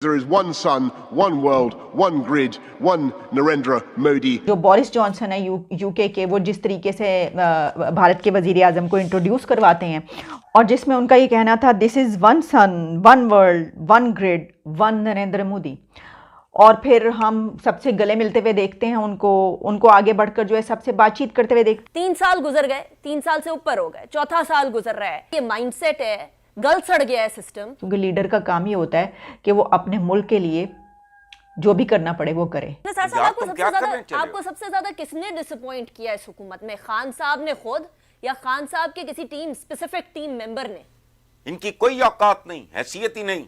There is one sun, one world, one grid, one Narendra Modi. जो Boris Johnson है UK के, वो जिस तरीके से भारत के वजीर आजम को इंट्रोड्यूस करवाते हैं और जिसमें उनका ये कहना था this is one sun, one world, one grid, one Narendra Modi. और फिर हम सबसे गले मिलते हुए देखते हैं उनको आगे बढ़कर जो है सबसे बातचीत करते हुए देखते। 3 साल गुजर गए, 3 साल से ऊपर हो गए, चौथा साल गुजर रहा है। ये माइंडसेट है, गल सड़ गया है सिस्टम। क्योंकि लीडर का काम ही होता है कि वो अपने मुल्क के लिए जो भी करना पड़े वो करे। आपको सबसे ज्यादा किसने डिसअपॉइंट किया इस हुकूमत में? खान साहब ने खुद या खान साहब के किसी स्पेसिफिक टीम मेंबर ने? इनकी कोई औकात नहीं, हैसियत ही नहीं।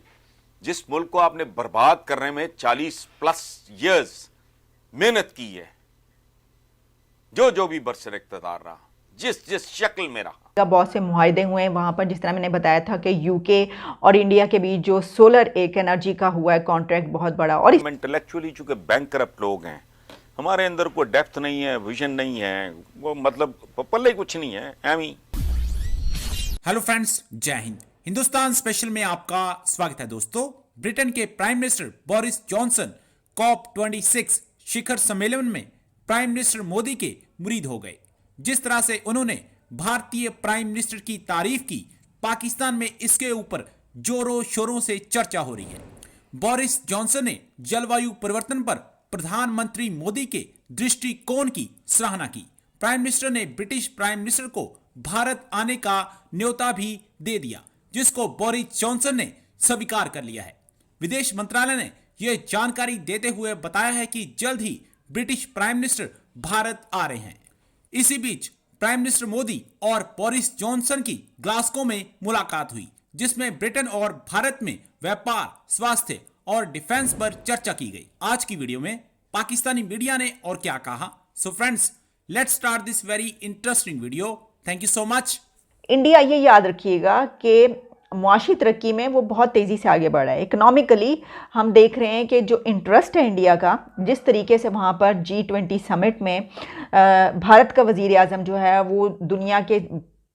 जिस मुल्क को आपने बर्बाद करने में 40+ इयर्स मेहनत की है, जो भी बरसर इख्तियार रहा, जिस शक्ल में रहा, बहुत से मुआहदे हुए हैं वहां पर। जिस तरह मैंने बताया था कि यूके और इंडिया के बीच जो सोलर एक एनर्जी का हुआ है कॉन्ट्रैक्ट बहुत बड़ा। और इंटेलेक्चुअली चूंकि बैंकरप्ट लोग हैं, हमारे अंदर कोई डेप्थ नहीं है, विजन नहीं है, वो मतलब पल्ले कुछ नहीं है, एमी। हेलो फ्रेंड्स, जय हिंद। हिंदुस्तान स्पेशल में आपका स्वागत है दोस्तों। ब्रिटेन के prime minister Boris Johnson COP26 शिखर सम्मेलन में प्राइम मिनिस्टर मोदी के मुरीद हो गए। जिस तरह से उन्होंने भारतीय प्राइम मिनिस्टर की तारीफ की, पाकिस्तान में इसके ऊपर जोरों शोरों से चर्चा हो रही है। बोरिस जॉनसन ने जलवायु परिवर्तन पर प्रधानमंत्री मोदी के दृष्टिकोण की सराहना की। प्राइम मिनिस्टर ने ब्रिटिश प्राइम मिनिस्टर को भारत आने का न्योता भी दे दिया, जिसको बोरिस जॉनसन ने स्वीकार कर लिया है। विदेश मंत्रालय ने यह जानकारी देते हुए बताया है कि जल्द ही ब्रिटिश प्राइम मिनिस्टर भारत आ रहे हैं। इसी बीच प्राइम मिनिस्टर मोदी और बोरिस जॉनसन की ग्लासगो में मुलाकात हुई, जिसमें ब्रिटेन और भारत में व्यापार, स्वास्थ्य और डिफेंस पर चर्चा की गई। आज की वीडियो में पाकिस्तानी मीडिया ने और क्या कहा, so friends let's start this very interesting video. Thank you so much. India ये याद रखिएगा कि मुआशी तरक्की में वो बहुत तेज़ी से आगे बढ़ा है। इकोनॉमिकली हम देख रहे हैं कि जो इंटरेस्ट है इंडिया का, जिस तरीके से वहाँ पर G20 समिट में भारत का वज़ीर आज़म जो है वो दुनिया के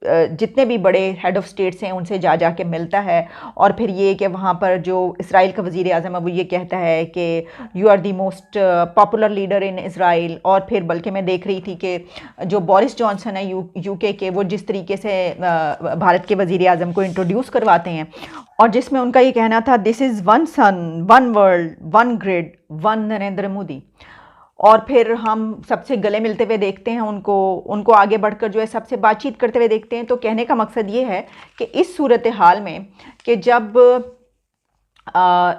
जितने भी बड़े हेड ऑफ़ स्टेट्स हैं उनसे जा के मिलता है। और फिर ये कि वहाँ पर जो इसराइल का वज़ीर आज़म है वो ये कहता है कि you are the most popular leader in Israel. और फिर बल्कि मैं देख रही थी कि जो बोरिस जॉनसन है यूके के, वो जिस तरीके से भारत के वज़ीर आज़म को इंट्रोड्यूस करवाते हैं और जिसमें उनका ये कहना था this is one sun, one world, one grid, one Narendra Modi. और फिर हम सबसे गले मिलते हुए देखते हैं उनको आगे बढ़कर जो है सबसे बातचीत करते हुए देखते हैं। तो कहने का मकसद ये है कि इस सूरत हाल में कि जब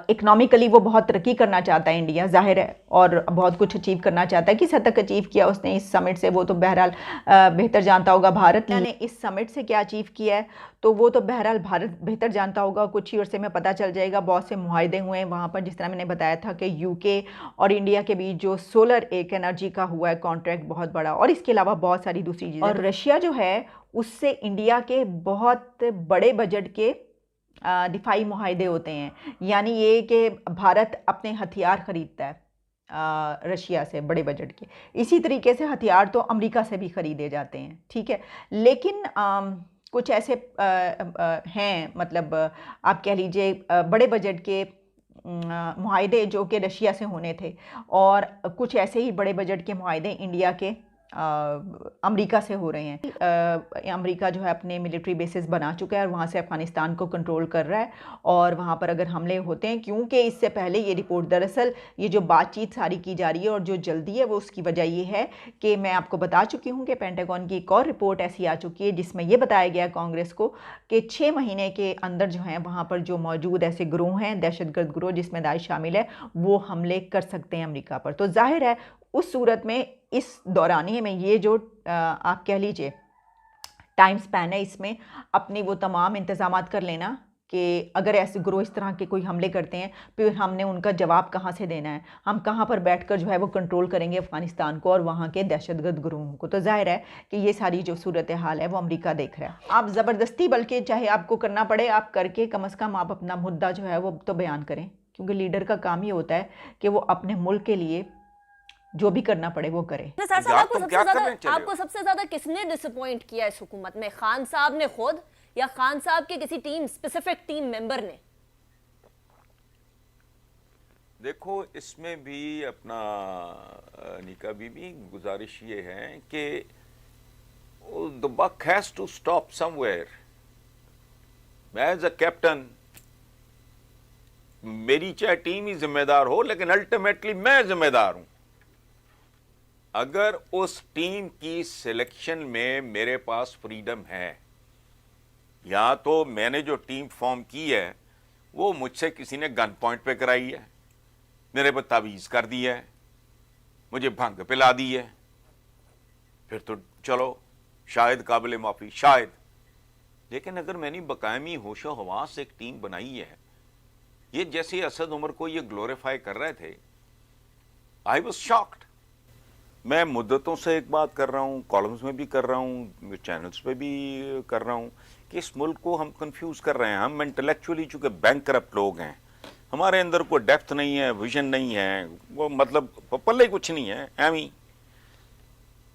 इकनॉमिकली वो बहुत तरक्की करना चाहता है इंडिया, जाहिर है, और बहुत कुछ अचीव करना चाहता है। किस हद तक अचीव किया उसने इस समिट से, वो तो बहरहाल बेहतर जानता होगा। भारत ने इस समिट से क्या अचीव किया है तो वो तो बहरहाल भारत बेहतर जानता होगा। कुछ ही अर्से में पता चल जाएगा। बहुत से मुआहदे हुए हैं वहाँ पर। जिस तरह मैंने बताया था कि यूके और इंडिया के बीच जो सोलर एक एनर्जी का हुआ है कॉन्ट्रैक्ट बहुत बड़ा, और इसके अलावा बहुत सारी दूसरी चीज़ें। और रशिया जो है उससे इंडिया के बहुत बड़े बजट के दिफाई मुआहदे होते हैं। यानी ये कि भारत अपने हथियार ख़रीदता है रशिया से बड़े बजट के। इसी तरीके से हथियार तो अमेरिका से भी ख़रीदे जाते हैं, ठीक है। लेकिन कुछ ऐसे हैं, मतलब आप कह लीजिए बड़े बजट के मुआहदे जो कि रशिया से होने थे, और कुछ ऐसे ही बड़े बजट के मुआहदे इंडिया के अमेरिका से हो रहे हैं। अमेरिका जो है अपने मिलिट्री बेसिस बना चुका है और वहाँ से अफ़गानिस्तान को कंट्रोल कर रहा है। और वहाँ पर अगर हमले होते हैं, क्योंकि इससे पहले ये रिपोर्ट, दरअसल ये जो बातचीत सारी की जा रही है और जो जल्दी है वो उसकी वजह ये है कि मैं आपको बता चुकी हूँ कि पेंटागन की एक और रिपोर्ट ऐसी आ चुकी है जिसमें ये बताया गया कांग्रेस को कि 6 महीने के अंदर जो है वहाँ पर जो मौजूद ऐसे गिरोह हैं, दहशतगर्द गिरोह जिसमें दाइश शामिल है, वो हमले कर सकते हैं अमेरिका पर। तो जाहिर है उस सूरत में, इस दौरानिए में, ये जो आप कह लीजिए टाइम स्पैन है, इसमें अपनी वो तमाम इंतजामात कर लेना कि अगर ऐसे ग्रोह इस तरह के कोई हमले करते हैं फिर हमने उनका जवाब कहाँ से देना है, हम कहाँ पर बैठकर जो है वो कंट्रोल करेंगे अफ़गानिस्तान को और वहाँ के दहशतगर्द ग्रोहों को। तो जाहिर है कि ये सारी जो सूरत हाल है वो अमेरिका देख रहा है। आप ज़बरदस्ती, बल्कि चाहे आपको करना पड़े आप करके कम से कम आप अपना मुद्दा जो है वो तो बयान करें, क्योंकि लीडर का काम ही होता है कि वो अपने मुल्क के लिए जो भी करना पड़े वो करे। आपको सबसे ज्यादा किसने डिसअपॉइंट किया इस हुकूमत में? खान साहब ने खुद या खान साहब के किसी स्पेसिफिक टीम मेंबर ने? देखो, इसमें भी अपना निका बीबी गुजारिश ये है कि the buck has to stop somewhere. मैं एज अ कैप्टन, मेरी चाहे टीम ही जिम्मेदार हो, लेकिन अल्टीमेटली मैं जिम्मेदार हूं। अगर उस टीम की सिलेक्शन में मेरे पास फ्रीडम है, या तो मैंने जो टीम फॉर्म की है वो मुझसे किसी ने गन पॉइंट पे कराई है, मेरे पर तावीज़ कर दी है, मुझे भंग पिला दी है, फिर तो चलो शायद काबिल माफ़ी, शायद। लेकिन अगर मैंने बकायमी होशो हवास से एक टीम बनाई है, ये जैसे असद उमर को ये ग्लोरीफाई कर रहे थे, आई वॉज शॉक्ड। मैं मुद्दतों से एक बात कर रहा हूँ, कॉलम्स में भी कर रहा हूँ, चैनल्स पे भी कर रहा हूँ कि इस मुल्क को हम कंफ्यूज कर रहे हैं। हम इंटेलेक्चुअली चूंकि बैंकरप्ट लोग हैं, हमारे अंदर कोई डेप्थ नहीं है, विजन नहीं है, वो मतलब पल्ले कुछ नहीं है एमी।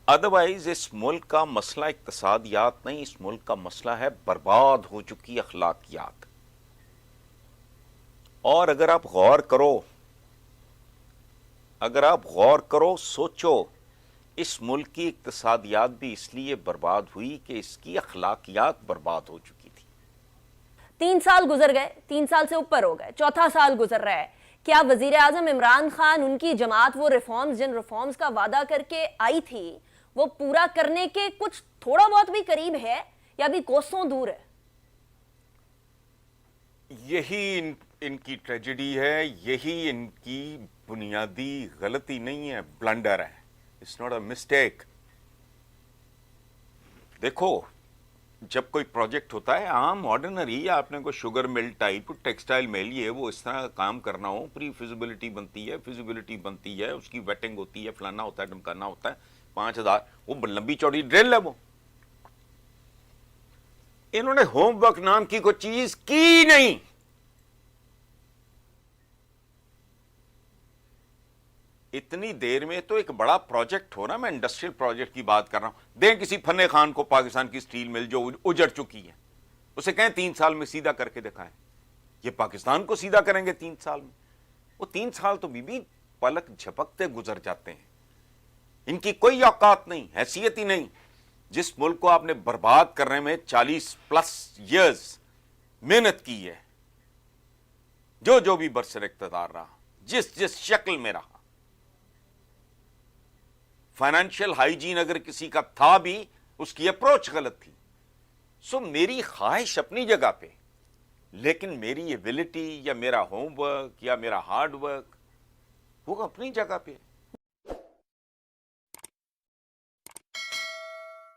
अदरवाइज इस मुल्क का मसला इक्तसादियात नहीं, इस मुल्क का मसला है बर्बाद हो चुकी अखलाकियात। और अगर आप गौर करो, सोचो, इस मुल्क की इक्तसादियात भी इसलिए बर्बाद हुई कि इसकी अखलाकियात बर्बाद हो चुकी थी। 3 साल गुजर गए, 3 साल से ऊपर हो गए, चौथा साल गुजर रहा है। क्या वजीर आजम इमरान खान, उनकी जमात वो रिफॉर्म्स, जिन रिफॉर्म्स का वादा करके आई थी, वो पूरा करने के कुछ थोड़ा बहुत भी करीब है या भी कोसों दूर है? यही इनकी ट्रेजेडी है, यही इनकी बुनियादी गलती नहीं है, ब्लंडर है। It's not a mistake. देखो, जब कोई प्रोजेक्ट होता है आम ऑर्डिनरी, आपने कोई sugar mill type, textile mill, ये वो इस तरह काम करना हो, प्री फिजिबिलिटी बनती है, फिजिबिलिटी बनती है, उसकी वेटिंग होती है, फलाना होता है, ढमकाना होता है, 5000, वो लंबी चौड़ी ड्रिल है। वो इन्होंने होमवर्क नाम की कोई चीज की नहीं। इतनी देर में तो एक बड़ा प्रोजेक्ट हो ना, मैं इंडस्ट्रियल प्रोजेक्ट की बात कर रहा हूं। दें किसी फन्ने खान को पाकिस्तान की स्टील मिल जो उजड़ चुकी है, उसे कहें 3 साल में सीधा करके दिखाएं। ये पाकिस्तान को सीधा करेंगे 3 साल में? वो 3 साल तो बीबी पलक झपकते गुजर जाते हैं। इनकी कोई औकात नहीं, हैसियत ही नहीं। जिस मुल्क को आपने बर्बाद करने में 40+ ईयर्स मेहनत की है, जो भी बरसर इख्तियार रहा, जिस शक्ल में रहा, फाइनेंशियल हाइजीन अगर किसी का था भी, उसकी अप्रोच गलत थी। सो मेरी ख्वाहिश अपनी जगह पे, लेकिन मेरी एबिलिटी या मेरा होमवर्क या मेरा हार्डवर्क वो अपनी जगह पे है।